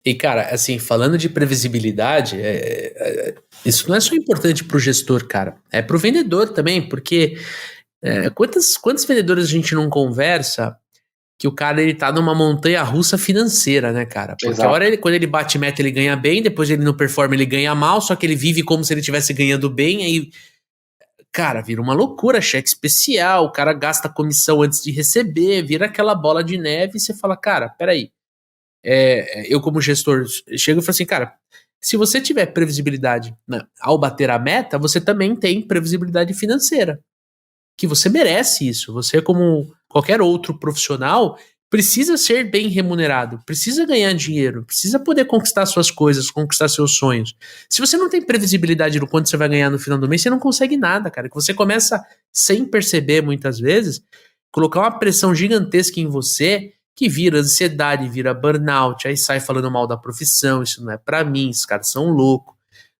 E, cara, assim, falando de previsibilidade, isso não é só importante para o gestor, cara. É para o vendedor também, porque quantos vendedores a gente não conversa que o cara ele tá numa montanha russa financeira, né, cara? Porque a hora Exato. quando ele bate meta, ele ganha bem, depois ele não performa, ele ganha mal, só que ele vive como se ele estivesse ganhando bem, aí, cara, vira uma loucura, cheque especial, o cara gasta comissão antes de receber, vira aquela bola de neve e você fala, cara, peraí. Eu como gestor chego e falo assim, cara, se você tiver previsibilidade, né, ao bater a meta, você também tem previsibilidade financeira, que você merece isso. Você, como qualquer outro profissional, precisa ser bem remunerado, precisa ganhar dinheiro, precisa poder conquistar suas coisas, conquistar seus sonhos. Se você não tem previsibilidade do quanto você vai ganhar no final do mês, você não consegue nada, cara. Que você começa, sem perceber muitas vezes, colocar uma pressão gigantesca em você que vira ansiedade, vira burnout, aí sai falando mal da profissão, isso não é pra mim, esses caras são loucos.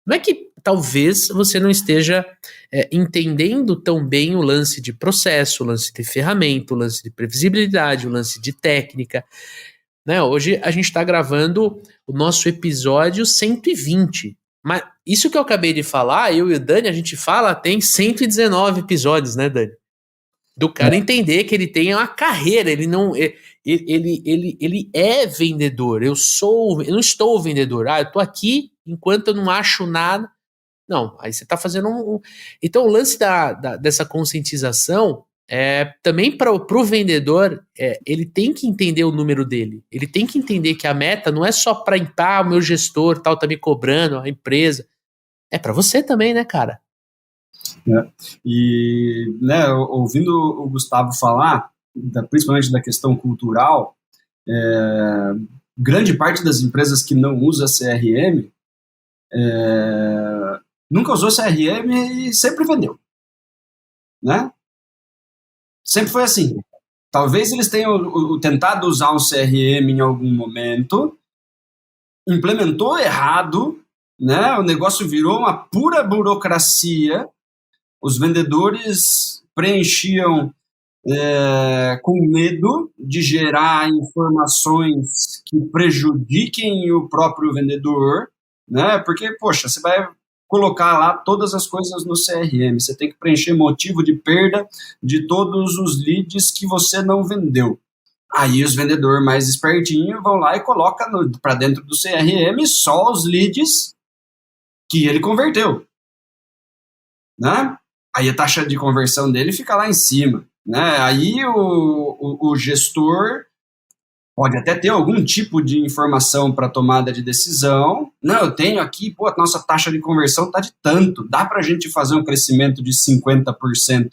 Não é que talvez você não esteja entendendo tão bem o lance de processo, o lance de ferramenta, o lance de previsibilidade, o lance de técnica. Né? Hoje a gente está gravando o nosso episódio 120. Mas isso que eu acabei de falar, eu e o Dani, a gente fala, tem 119 episódios, né, Dani? Do cara entender que ele tem uma carreira, ele não. Ele é vendedor. Eu não estou vendedor. Eu tô aqui enquanto eu não acho nada. Não, aí você está fazendo Então, o lance dessa conscientização também para o vendedor, ele tem que entender o número dele. Ele tem que entender que a meta não é só para o meu gestor tal tá me cobrando, a empresa. É para você também, né, cara? Né? E, né, ouvindo o Gustavo falar, principalmente da questão cultural, grande parte das empresas que não usa CRM nunca usou CRM e sempre vendeu, né? Sempre foi assim. Talvez eles tenham tentado usar um CRM em algum momento, implementou errado, né? O negócio virou uma pura burocracia, os vendedores preenchiam com medo de gerar informações que prejudiquem o próprio vendedor, né? Porque, poxa, você vai colocar lá todas as coisas no CRM, você tem que preencher motivo de perda de todos os leads que você não vendeu. Aí os vendedores mais espertinhos vão lá e colocam para dentro do CRM só os leads que ele converteu, né? Aí a taxa de conversão dele fica lá em cima, né? Aí o gestor pode até ter algum tipo de informação para tomada de decisão. Não, eu tenho aqui, pô, a nossa taxa de conversão está de tanto, dá para a gente fazer um crescimento de 50%,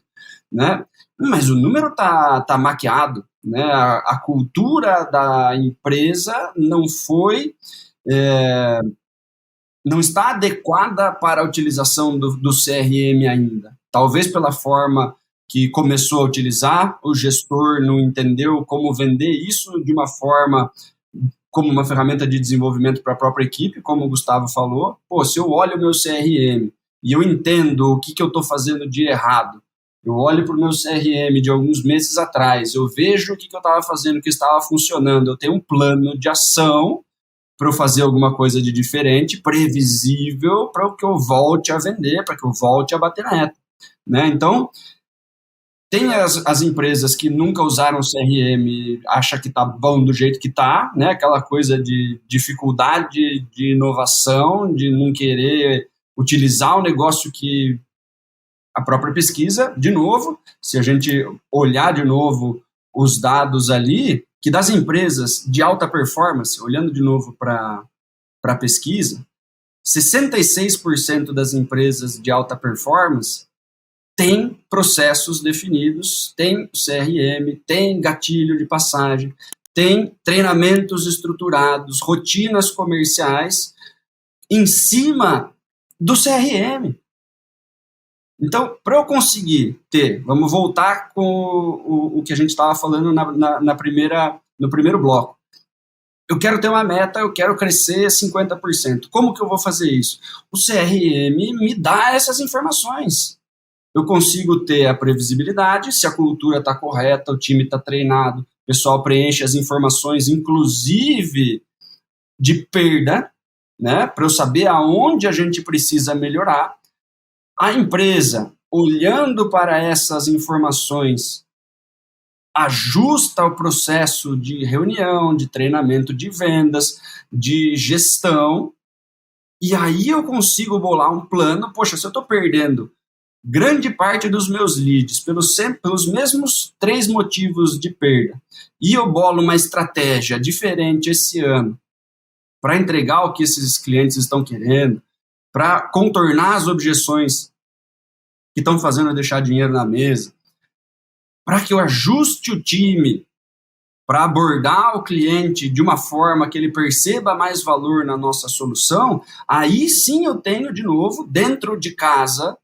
né? Mas o número tá maquiado, né? A cultura da empresa não está adequada para a utilização do CRM ainda. Talvez pela forma que começou a utilizar, o gestor não entendeu como vender isso de uma forma como uma ferramenta de desenvolvimento para a própria equipe, como o Gustavo falou. Pô, se eu olho o meu CRM e eu entendo o que eu estou fazendo de errado, eu olho para o meu CRM de alguns meses atrás, eu vejo o que eu estava fazendo, que estava funcionando, eu tenho um plano de ação para eu fazer alguma coisa de diferente, previsível, para que eu volte a vender, para que eu volte a bater na reta, né? Então, tem as empresas que nunca usaram o CRM, acha que tá bom do jeito que tá, né? Aquela coisa de dificuldade de inovação, de não querer utilizar o negócio que a própria pesquisa, de novo, se a gente olhar de novo os dados ali, que das empresas de alta performance, olhando de novo para a pesquisa, 66% das empresas de alta performance tem processos definidos, tem CRM, tem gatilho de passagem, tem treinamentos estruturados, rotinas comerciais em cima do CRM. Então, para eu conseguir ter, vamos voltar com o que a gente estava falando no primeiro bloco. Eu quero ter uma meta, eu quero crescer 50%. Como que eu vou fazer isso? O CRM me dá essas informações. Eu consigo ter a previsibilidade, se a cultura está correta, o time está treinado, o pessoal preenche as informações, inclusive de perda, né, para eu saber aonde a gente precisa melhorar. A empresa, olhando para essas informações, ajusta o processo de reunião, de treinamento de vendas, de gestão, e aí eu consigo bolar um plano. Poxa, se eu estou perdendo grande parte dos meus leads pelos mesmos 3 motivos de perda, e eu bolo uma estratégia diferente esse ano para entregar o que esses clientes estão querendo, para contornar as objeções que estão fazendo eu deixar dinheiro na mesa, para que eu ajuste o time para abordar o cliente de uma forma que ele perceba mais valor na nossa solução, aí sim eu tenho, de novo, dentro de casa,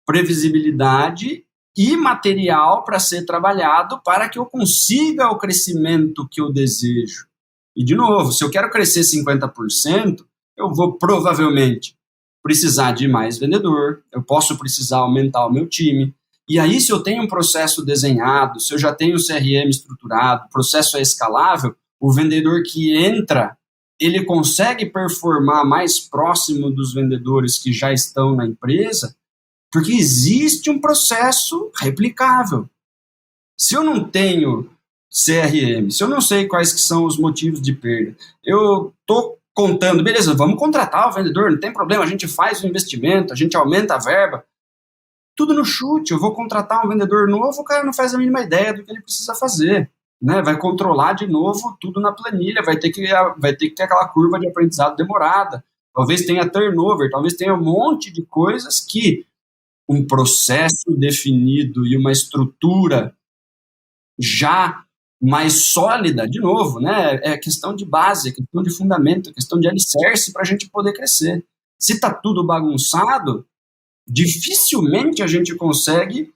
previsibilidade e material para ser trabalhado para que eu consiga o crescimento que eu desejo. E, de novo, se eu quero crescer 50%, eu vou provavelmente precisar de mais vendedor, eu posso precisar aumentar o meu time. E aí, se eu tenho um processo desenhado, se eu já tenho o CRM estruturado, o processo é escalável, o vendedor que entra, ele consegue performar mais próximo dos vendedores que já estão na empresa, porque existe um processo replicável. Se eu não tenho CRM, se eu não sei quais que são os motivos de perda, eu estou contando, beleza, vamos contratar o vendedor, não tem problema, a gente faz o investimento, a gente aumenta a verba, tudo no chute. Eu vou contratar um vendedor novo, o cara não faz a mínima ideia do que ele precisa fazer, né? Vai controlar de novo tudo na planilha, vai ter que ter aquela curva de aprendizado demorada, talvez tenha turnover, talvez tenha um monte de coisas que um processo definido e uma estrutura já mais sólida, de novo, né? É questão de base, é questão de fundamento, é questão de alicerce para a gente poder crescer. Se está tudo bagunçado, dificilmente a gente consegue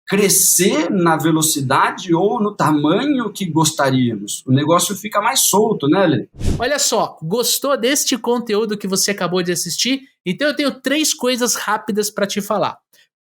crescer na velocidade ou no tamanho que gostaríamos. O negócio fica mais solto, né, Lê? Olha só, gostou deste conteúdo que você acabou de assistir? Então eu tenho 3 coisas rápidas para te falar.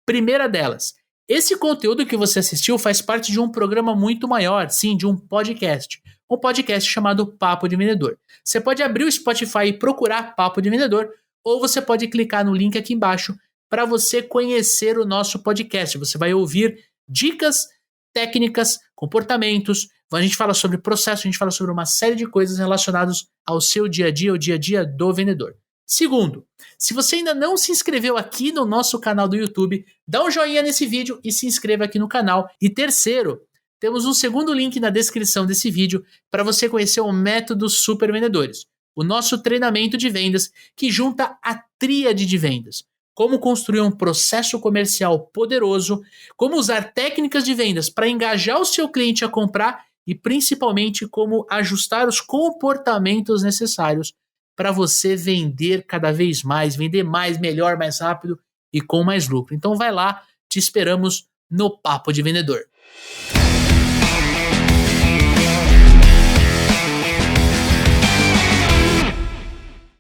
Primeira delas, esse conteúdo que você assistiu faz parte de um programa muito maior, sim, de um podcast. Um podcast chamado Papo de Vendedor. Você pode abrir o Spotify e procurar Papo de Vendedor, ou você pode clicar no link aqui embaixo para você conhecer o nosso podcast. Você vai ouvir dicas, técnicas, comportamentos. A gente fala sobre processo, a gente fala sobre uma série de coisas relacionadas ao seu dia a dia, o dia a dia do vendedor. Segundo, se você ainda não se inscreveu aqui no nosso canal do YouTube, dá um joinha nesse vídeo e se inscreva aqui no canal. E terceiro, temos um segundo link na descrição desse vídeo para você conhecer o método Super Vendedores, o nosso treinamento de vendas que junta a tríade de vendas. Como construir um processo comercial poderoso, como usar técnicas de vendas para engajar o seu cliente a comprar e principalmente como ajustar os comportamentos necessários para você vender cada vez mais, vender mais, melhor, mais rápido e com mais lucro. Então vai lá, te esperamos no Papo de Vendedor.